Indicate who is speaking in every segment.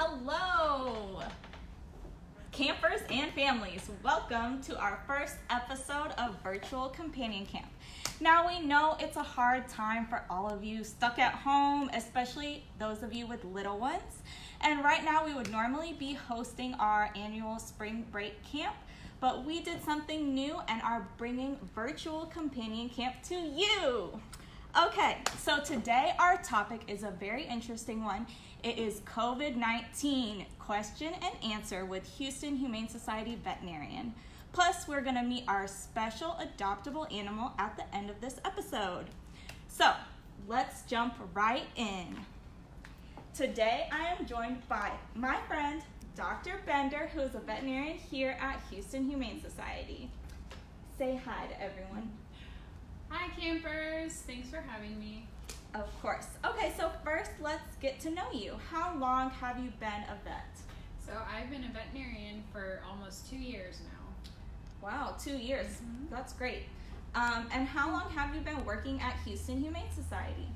Speaker 1: Hello, campers and families. Welcome to our first episode of Virtual Companion Camp. Now we know it's a hard time for all of you stuck at home, especially those of you with little ones. And right now we would normally be hosting our annual spring break camp, but we did something new and are bringing Virtual Companion Camp to you. Okay, so today our topic is a very interesting one. It is COVID-19 question and answer with Houston Humane Society veterinarian. Plus, we're going to meet our special adoptable animal at the end of this episode. So, let's jump right in. Today, I am joined by my friend, Dr. Bender, who is a veterinarian here at Houston Humane Society. Say hi to everyone.
Speaker 2: Hi campers, thanks for having me.
Speaker 1: Of course. Okay, so first let's get to know you. How long have you been a vet?
Speaker 2: So I've been a veterinarian for almost 2 years now.
Speaker 1: Wow, 2 years. Mm-hmm. That's great. And how long have you been working at Houston Humane Society?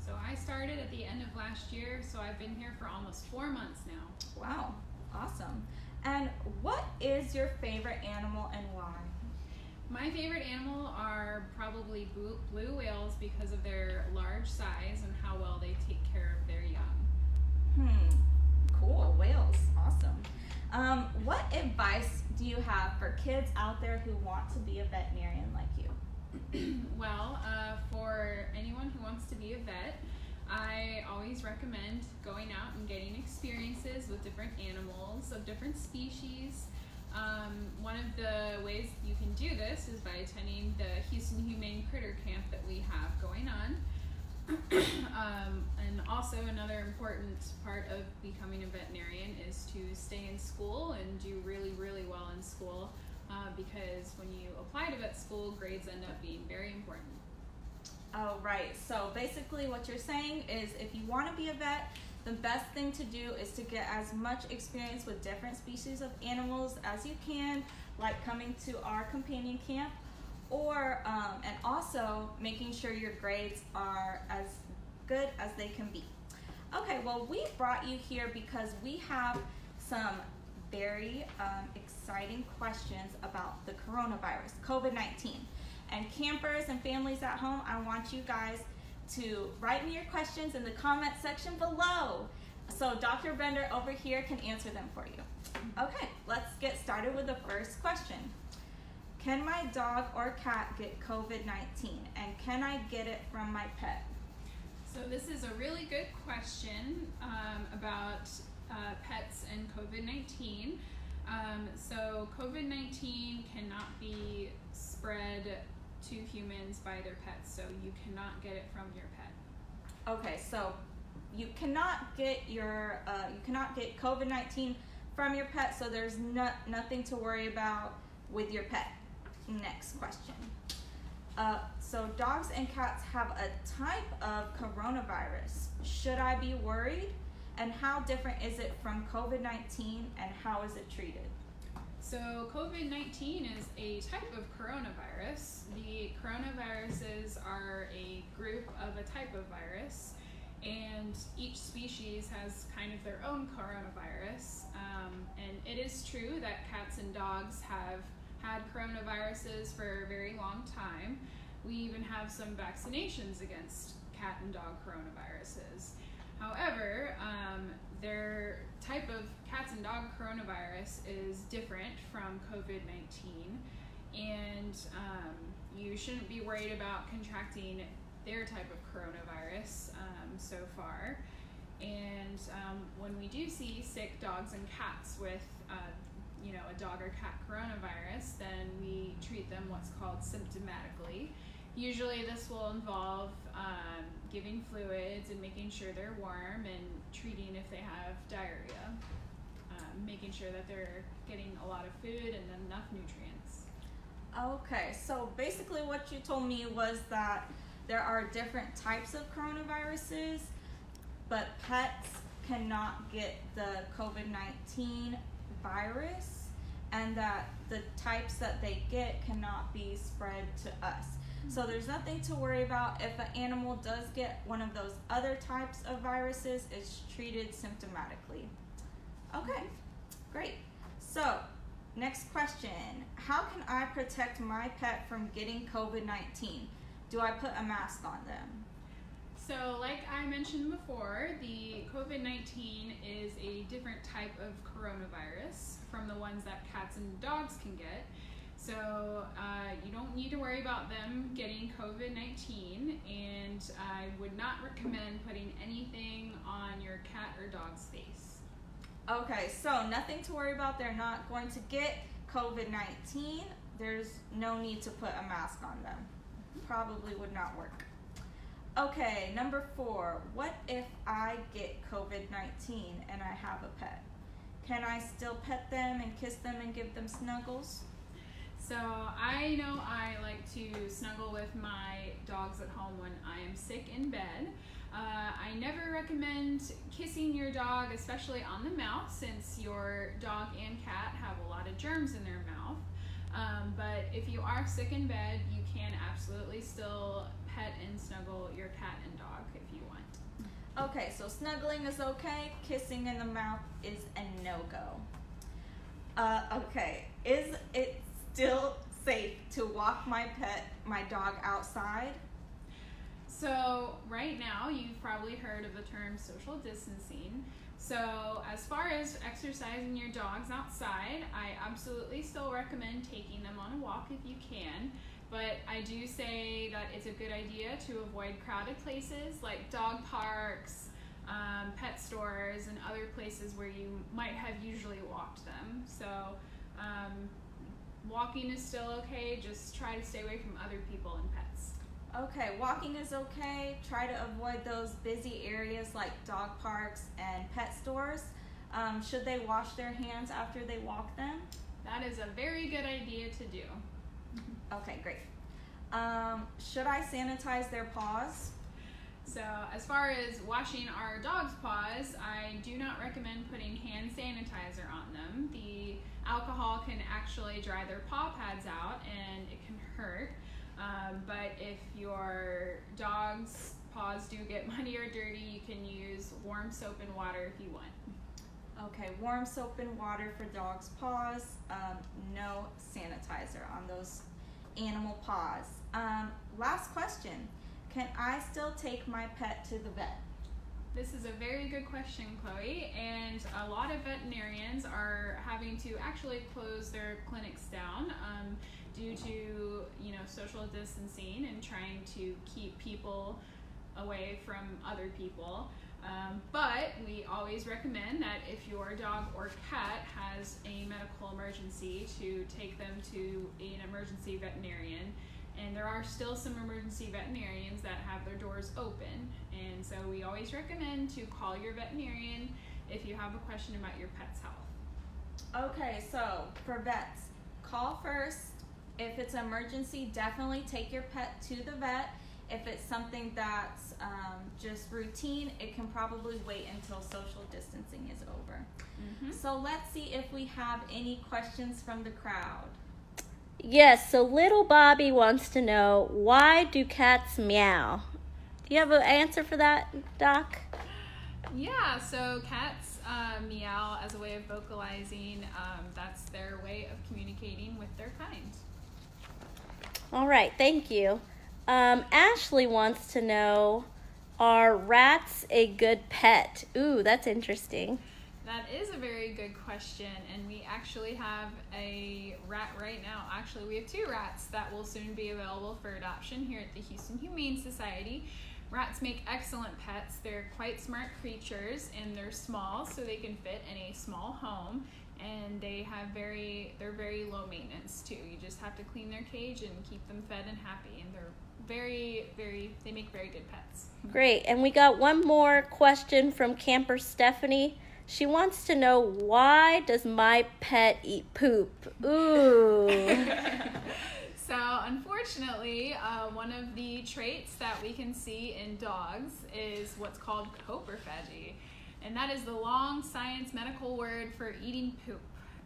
Speaker 2: So I started at the end of last year, so I've been here for almost 4 months now.
Speaker 1: Wow, awesome. And what is your favorite animal and why?
Speaker 2: My favorite animal are probably blue whales because of their large size and how well they take care of their young.
Speaker 1: Cool, whales, awesome. What advice do you have for kids out there who want to be a veterinarian like you?
Speaker 2: Well, for anyone who wants to be a vet, I always recommend going out and getting experiences with different animals of different species. One of the ways you can do this is by attending the Houston Humane Critter Camp that we have going on. And also another important part of becoming a veterinarian is to stay in school and do really, really well in school because when you apply to vet school, grades end up being very important.
Speaker 1: Oh, right. So basically what you're saying is if you want to be a vet, the best thing to do is to get as much experience with different species of animals as you can, like coming to our companion camp, or and also making sure your grades are as good as they can be. Okay, well, we brought you here because we have some very exciting questions about the coronavirus, COVID-19. And campers and families at home, I want you guys to write me your questions in the comment section below. So Dr. Bender over here can answer them for you. Okay, let's get started with the first question. Can my dog or cat get COVID-19 and can I get it from my pet?
Speaker 2: So this is a really good question about pets and COVID-19. So COVID-19 cannot be spread to humans by their pets, so you cannot get it from your pet.
Speaker 1: Okay, so you cannot get COVID-19 from your pet, so there's nothing to worry about with your pet. Next question. So dogs and cats have a type of coronavirus. Should I be worried? And how different is it from COVID-19 and how is it treated?
Speaker 2: So COVID-19 is a type of coronavirus. The coronaviruses are a group of a type of virus, and each species has kind of their own coronavirus. And it is true that cats and dogs have had coronaviruses for a very long time. We even have some vaccinations against cat and dog coronaviruses. However, their type of cats and dog coronavirus is different from COVID-19, and you shouldn't be worried about contracting their type of coronavirus so far. And when we do see sick dogs and cats with a dog or cat coronavirus, then we treat them what's called symptomatically. Usually this will involve giving fluids and making sure they're warm and treating if they have diarrhea, making sure that they're getting a lot of food and enough nutrients.
Speaker 1: Okay, so basically what you told me was that there are different types of coronaviruses, but pets cannot get the COVID-19 virus, and that the types that they get cannot be spread to us. So there's nothing to worry about. If an animal does get one of those other types of viruses, it's treated symptomatically. Okay, great. So, next question. How can I protect my pet from getting COVID-19? Do I put a mask on them?
Speaker 2: So like I mentioned before, the COVID-19 is a different type of coronavirus from the ones that cats and dogs can get. So you don't need to worry about them getting COVID-19, and I would not recommend putting anything on your cat or dog's face.
Speaker 1: Okay, so nothing to worry about. They're not going to get COVID-19. There's no need to put a mask on them. Probably would not work. Okay, number 4. What if I get COVID-19 and I have a pet? Can I still pet them and kiss them and give them snuggles?
Speaker 2: So I know I like to snuggle with my dogs at home when I am sick in bed. I never recommend kissing your dog, especially on the mouth, since your dog and cat have a lot of germs in their mouth. But if you are sick in bed, you can absolutely still pet and snuggle your cat and dog if you want.
Speaker 1: Okay, so snuggling is okay. Kissing in the mouth is a no-go. Okay, is it still safe to walk my dog outside?
Speaker 2: So right now, you've probably heard of the term social distancing. So as far as exercising your dogs outside, I absolutely still recommend taking them on a walk if you can. But I do say that it's a good idea to avoid crowded places like dog parks, pet stores, and other places where you might have usually walked them. So walking is still okay, just try to stay away from other people and pets.
Speaker 1: Okay, walking is okay. Try to avoid those busy areas like dog parks and pet stores. Should they wash their hands after they walk them?
Speaker 2: That is a very good idea to do.
Speaker 1: Okay, great. Should I sanitize their paws?
Speaker 2: So as far as washing our dog's paws, I do not recommend putting hand sanitizer on them. The alcohol can actually dry their paw pads out and it can hurt. But if your dog's paws do get muddy or dirty, you can use warm soap and water if you want.
Speaker 1: Okay, warm soap and water for dogs' paws. No sanitizer on those animal paws. Last question. Can I still take my pet to the vet?
Speaker 2: This is a very good question, Chloe, and a lot of veterinarians are having to actually close their clinics down due to social distancing and trying to keep people away from other people. But we always recommend that if your dog or cat has a medical emergency, to take them to an emergency veterinarian. And there are still some emergency veterinarians that have their doors open. And so we always recommend to call your veterinarian if you have a question about your pet's health.
Speaker 1: Okay, so for vets, call first. If it's an emergency, definitely take your pet to the vet. If it's something that's just routine, it can probably wait until social distancing is over. Mm-hmm. So let's see if we have any questions from the crowd.
Speaker 3: Yes, so little Bobby wants to know, why do cats meow? Do you have an answer for that, Doc?
Speaker 2: Yeah, so cats meow as a way of vocalizing. That's their way of communicating with their kind.
Speaker 3: All right, thank you. Ashley wants to know, are rats a good pet? Ooh, that's interesting.
Speaker 2: That is a very good question, and we actually have a rat right now. Actually, we have 2 rats that will soon be available for adoption here at the Houston Humane Society. Rats make excellent pets. They're quite smart creatures, and they're small, so they can fit in a small home, and they're very low maintenance too. You just have to clean their cage and keep them fed and happy, and they make very good pets.
Speaker 3: Great, and we got one more question from camper Stephanie. She wants to know, why does my pet eat poop? Ooh.
Speaker 2: So unfortunately, one of the traits that we can see in dogs is what's called coprophagy. And that is the long science medical word for eating poop.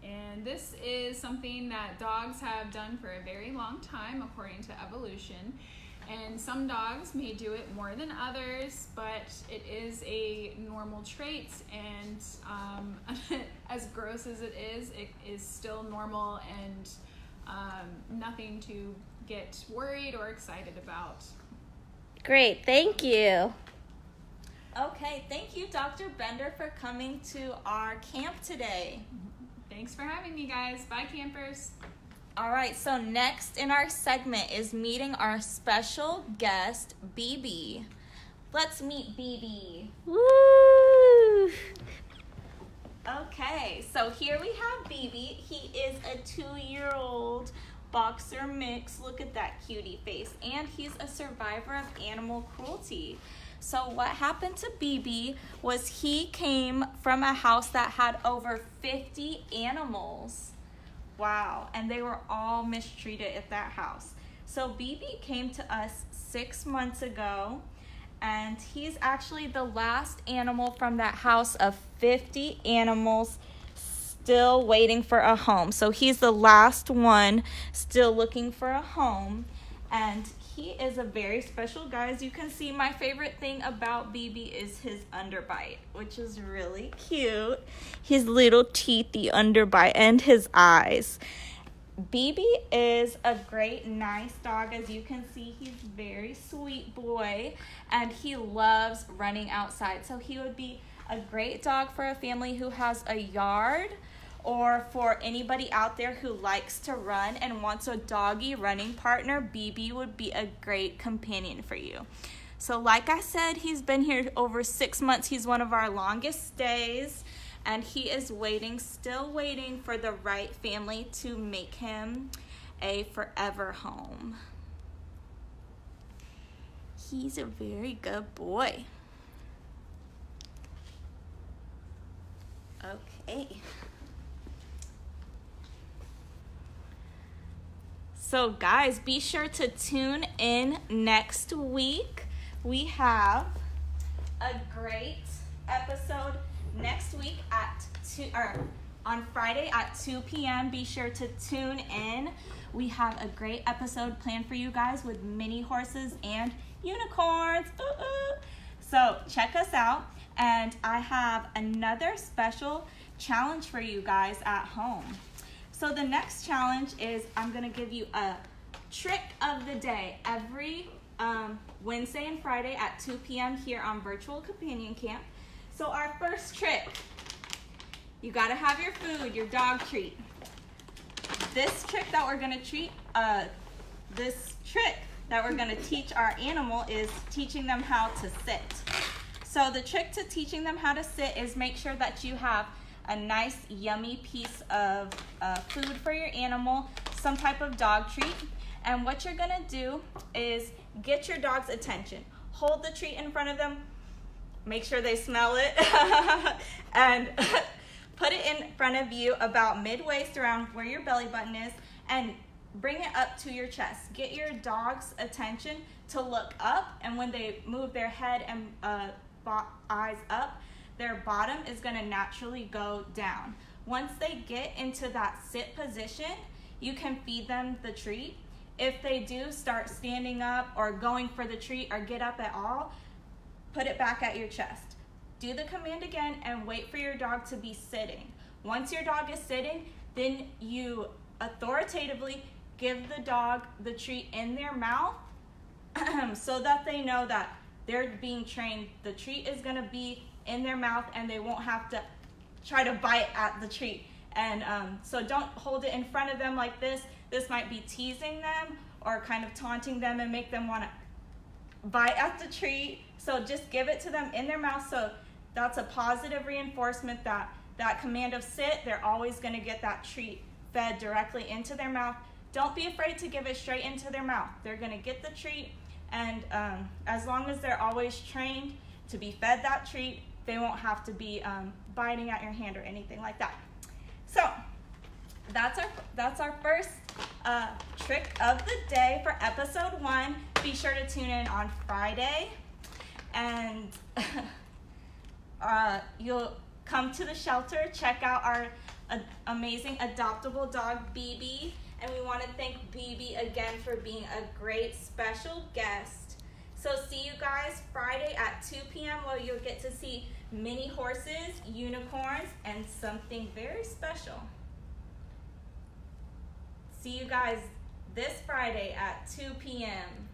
Speaker 2: And this is something that dogs have done for a very long time according to evolution. And some dogs may do it more than others, but it is a normal trait, and as gross as it is still normal, and nothing to get worried or excited about.
Speaker 3: Great, thank you.
Speaker 1: Okay, thank you, Dr. Bender, for coming to our camp today.
Speaker 2: Thanks for having me, guys. Bye, campers.
Speaker 1: All right, so next in our segment is meeting our special guest, BB. Let's meet BB.
Speaker 3: Woo!
Speaker 1: Okay, so here we have BB. He is a 2-year-old boxer mix. Look at that cutie face. And he's a survivor of animal cruelty. So what happened to BB was he came from a house that had over 50 animals. Wow, and they were all mistreated at that house. So BB came to us 6 months ago, and he's actually the last animal from that house of 50 animals still waiting for a home. So he's the last one still looking for a home, and he is a very special guy. As you can see, my favorite thing about BB is his underbite, which is really cute. His little teethy underbite and his eyes. BB is a great, nice dog. As you can see, he's a very sweet boy, and he loves running outside. So he would be a great dog for a family who has a yard, or for anybody out there who likes to run and wants a doggy running partner. BB would be a great companion for you. So like I said, he's been here over 6 months. He's one of our longest stays, and he is still waiting for the right family to make him a forever home. He's a very good boy. Okay. So guys, be sure to tune in next week. We have a great episode next week on Friday at 2 p.m. Be sure to tune in. We have a great episode planned for you guys with mini horses and unicorns. So check us out. And I have another special challenge for you guys at home. So the next challenge is I'm going to give you a trick of the day every Wednesday and Friday at 2 p.m. here on Virtual Companion Camp. So our first trick, you got to have your food, your dog treat. This trick that we're going to teach our animal is teaching them how to sit. So the trick to teaching them how to sit is make sure that you have a nice, yummy piece of food for your animal, some type of dog treat. And what you're gonna do is get your dog's attention. Hold the treat in front of them, make sure they smell it, and put it in front of you about mid-waist around where your belly button is, and bring it up to your chest. Get your dog's attention to look up, and when they move their head and eyes up, their bottom is going to naturally go down. Once they get into that sit position, you can feed them the treat. If they do start standing up or going for the treat or get up at all, put it back at your chest. Do the command again and wait for your dog to be sitting. Once your dog is sitting, then you authoritatively give the dog the treat in their mouth so that they know that they're being trained. The treat is going to be in their mouth and they won't have to try to bite at the treat. And so don't hold it in front of them like this. This might be teasing them or kind of taunting them and make them want to bite at the treat. So just give it to them in their mouth. So that's a positive reinforcement that that command of sit, they're always going to get that treat fed directly into their mouth. Don't be afraid to give it straight into their mouth. They're going to get the treat, and as long as they're always trained to be fed that treat, they won't have to be biting at your hand or anything like that. So that's our first trick of the day for episode 1. Be sure to tune in on Friday, and you'll come to the shelter, check out our amazing adoptable dog BB, And we want to thank BB again for being a great special guest. So see you guys Friday at 2 p.m. where you'll get to see mini horses, unicorns, and something very special. See you guys this Friday at 2 p.m.